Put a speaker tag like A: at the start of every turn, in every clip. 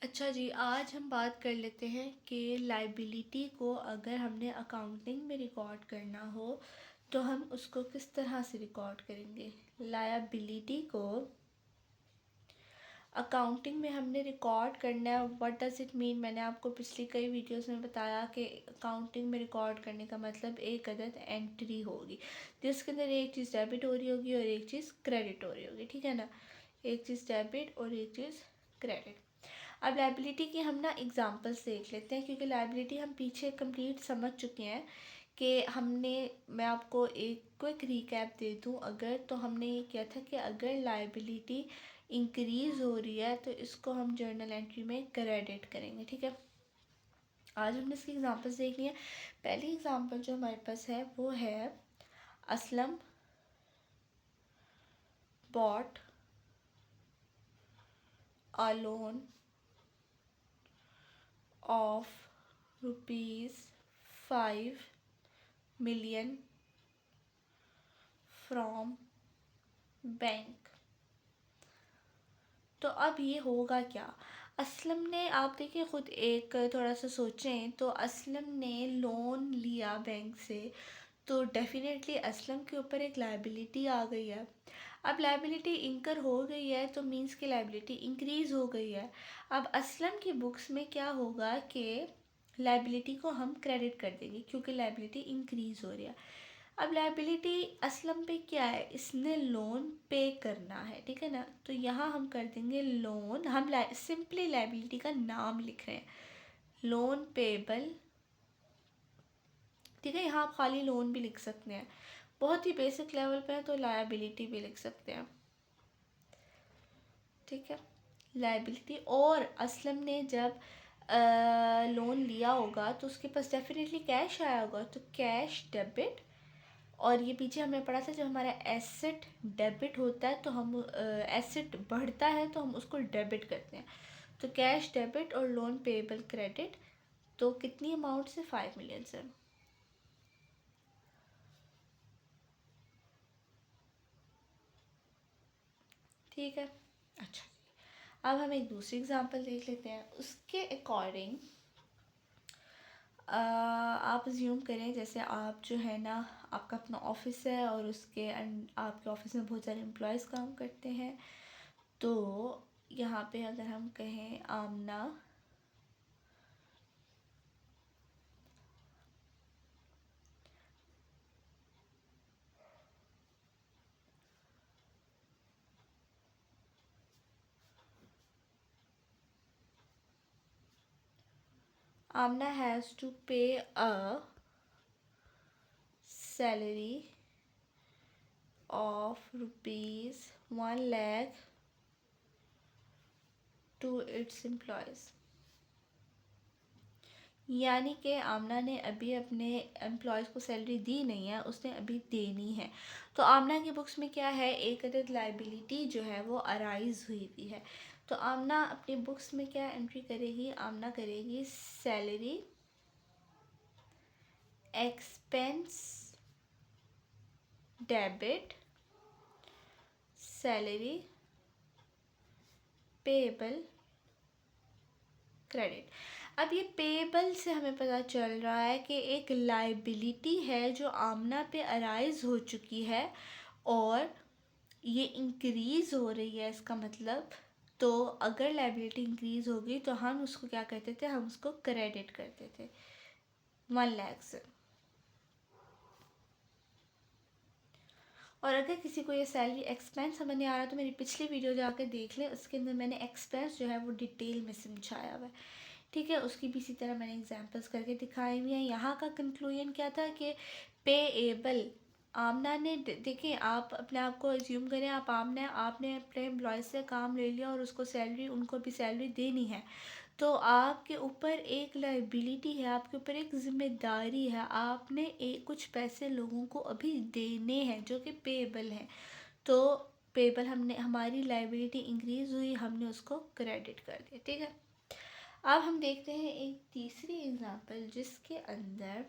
A: अच्छा जी, आज हम बात कर लेते हैं कि लाइबिलिटी को अगर हमने अकाउंटिंग में रिकॉर्ड करना हो तो हम उसको किस तरह से रिकॉर्ड करेंगे। लायबिलिटी को अकाउंटिंग में हमने रिकॉर्ड करना है। व्हाट डज़ इट मीन, मैंने आपको पिछली कई वीडियोस में बताया कि अकाउंटिंग में रिकॉर्ड करने का मतलब एक अदद एंट्री होगी जिसके अंदर एक चीज़ डेबिट हो रही होगी और एक चीज़ क्रेडिट हो रही होगी, ठीक है ना। एक चीज़ डेबिट और एक चीज़ क्रेडिट। अब लाइबिलिटी की हम ना एग्जांपल्स देख लेते हैं, क्योंकि लाइबिलिटी हम पीछे कंप्लीट समझ चुके हैं कि हमने, मैं आपको एक क्विक रिकैप दे दूं अगर, तो हमने ये किया था कि अगर लाइबिलिटी इंक्रीज़ हो रही है तो इसको हम जर्नल एंट्री में क्रेडिट करेंगे, ठीक है। आज हमने इसकी एग्जांपल्स देखनी है। पहली एग्जांपल जो हमारे पास है वो है Aslam bought a loan of ₹5 million from bank. तो अब ये होगा क्या। असलम ने, आप देखिए खुद एक थोड़ा सा सोचें तो असलम ने लोन लिया बैंक से, तो डेफिनेटली असलम के ऊपर एक लाइबिलिटी आ गई है। अब लाइबिलिटी इंकर हो गई है तो मींस की लाइबिलिटी इंक्रीज़ हो गई है। अब असलम की बुक्स में क्या होगा कि लाइबिलिटी को हम क्रेडिट कर देंगे क्योंकि लाइबिलिटी इंक्रीज़ हो रही है। अब लाइबिलिटी असलम पे क्या है, इसने लोन पे करना है, ठीक है ना। तो यहाँ हम कर देंगे लोन, हम सिंपली लाइबिलिटी का नाम लिख रहे हैं, लोन पेबल, ठीक है। यहाँ आप खाली लोन भी लिख सकते हैं, बहुत ही बेसिक लेवल पे है तो लायबिलिटी भी लिख सकते हैं, ठीक है। लायबिलिटी, और असलम ने जब लोन लिया होगा तो उसके पास डेफिनेटली कैश आया होगा, तो कैश डेबिट। और ये पीछे हमने पढ़ा था जब हमारा एसेट डेबिट होता है तो हम एसेट बढ़ता है तो हम उसको डेबिट करते हैं। तो कैश डेबिट और लोन पेएबल क्रेडिट, तो कितनी अमाउंट से, 5 मिलियन से, ठीक है। अच्छा, अब हम एक दूसरी एग्जांपल देख लेते हैं। उसके अकॉर्डिंग आप अज्यूम करें जैसे आप जो है ना, आपका अपना ऑफिस है और उसके आपके ऑफिस में बहुत सारे एम्प्लॉयज़ काम करते हैं। तो यहाँ पे अगर हम कहें आमना Amna has to pay a salary of ₹1 lakh to its employees। यानी कि आमना ने अभी अपने एम्प्लॉयज़ को सैलरी दी नहीं है, उसने अभी देनी है। तो आमना की बुक्स में क्या है, एक अदद लाइबिलिटी जो है वो अराइज हुई हुई है। तो आमना अपनी बुक्स में क्या एंट्री करेगी, आमना करेगी salary expense debit salary payable credit. अब ये पेएबल से हमें पता चल रहा है कि एक लाइबिलिटी है जो आमना पे अराइज हो चुकी है और ये इंक्रीज़ हो रही है, इसका मतलब। तो अगर लाइबिलिटी इंक्रीज़ होगी तो हम उसको क्या करते थे, हम उसको क्रेडिट करते थे 1 लाख से। और अगर किसी को ये सैलरी एक्सपेंस समझ नहीं आ रहा तो मेरी पिछली वीडियो जाकर देख लें, उसके अंदर मैंने एक्सपेंस जो है वो डिटेल में समझाया हुआ है, ठीक है। उसकी भी इसी तरह मैंने एग्जांपल्स करके दिखाई हुई हैं। यहाँ का कंक्लूजन क्या था कि पेएबल, आमना ने, देखिए आप अपने आप को एज्यूम करें, आप आमना, आपने अपने एम्प्लॉय से काम ले लिया और उसको सैलरी, उनको भी सैलरी देनी है। तो आपके ऊपर एक लाइबिलिटी है, आपके ऊपर एक जिम्मेदारी है, आपने एक कुछ पैसे लोगों को अभी देने हैं जो कि पेएबल हैं। तो पेएबल, हमने, हमारी लाइबिलिटी इंक्रीज़ हुई, हमने उसको क्रेडिट कर दिया, ठीक है। अब हम देखते हैं एक तीसरी एग्जांपल जिसके अंदर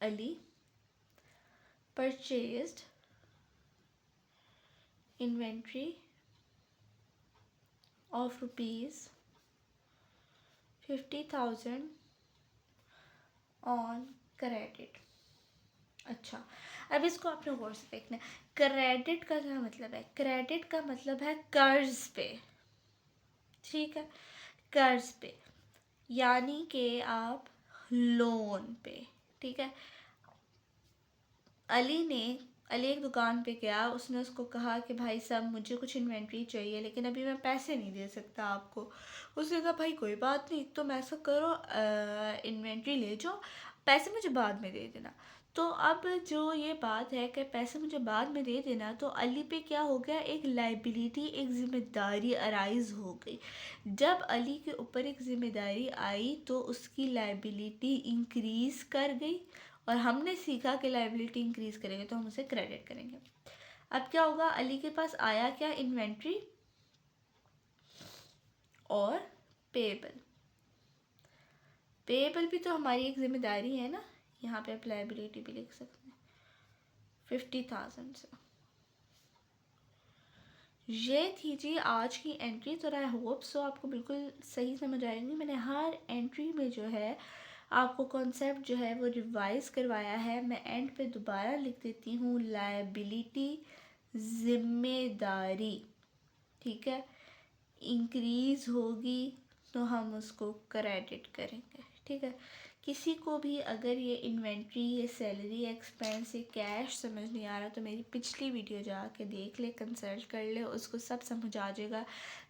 A: Ali purchased inventory of ₹5 50,000 on credit. अच्छा, अब इसको आपने गौर से देखना है। क्रेडिट का क्या मतलब है? क्रेडिट का मतलब है कर्ज पे, ठीक है, कर्ज पे, यानी कि आप लोन पे, ठीक है। अली एक दुकान पे गया, उसने उसको कहा कि भाई साहब मुझे कुछ इन्वेंट्री चाहिए लेकिन अभी मैं पैसे नहीं दे सकता आपको। उसने कहा भाई कोई बात नहीं, तुम ऐसा करो, इन्वेंट्री ले जाओ, पैसे मुझे बाद में दे देना। तो अब जो ये बात है कि पैसे मुझे बाद में दे देना, तो अली पे क्या हो गया, एक लाइबिलिटी, एक ज़िम्मेदारी अराइज हो गई। जब अली के ऊपर एक ज़िम्मेदारी आई तो उसकी लाइबिलिटी इंक्रीज़ कर गई, और हमने सीखा कि लाइबिलिटी इंक्रीज करेंगे तो हम उसे क्रेडिट करेंगे। अब क्या होगा, अली के पास आया क्या, इन्वेंट्री और पेएबल। पेएबल भी तो हमारी एक जिम्मेदारी है ना, यहाँ पे आप लाइबिलिटी भी लिख सकते हैं 50,000 से। ये थी जी आज की एंट्री। तो आई होप सो आपको बिल्कुल सही समझ आएंगी। मैंने हर एंट्री में जो है आपको कॉन्सेप्ट जो है वो रिवाइज करवाया है। मैं एंड पे दोबारा लिख देती हूँ, लायबिलिटी जिम्मेदारी, ठीक है, इंक्रीज होगी तो हम उसको क्रेडिट करेंगे, ठीक है। किसी को भी अगर ये इन्वेंट्री, ये सैलरी एक्सपेंस, ये कैश समझ नहीं आ रहा तो मेरी पिछली वीडियो जाके देख ले, कंसल्ट कर ले, उसको सब समझ आ जाएगा।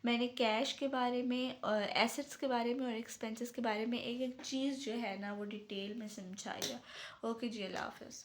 A: मैंने कैश के बारे में और एसेट्स के बारे में और एक्सपेंसेस के बारे में एक एक चीज़ जो है ना वो डिटेल में समझाई है। ओके जी, अल्लाह हाफिज़।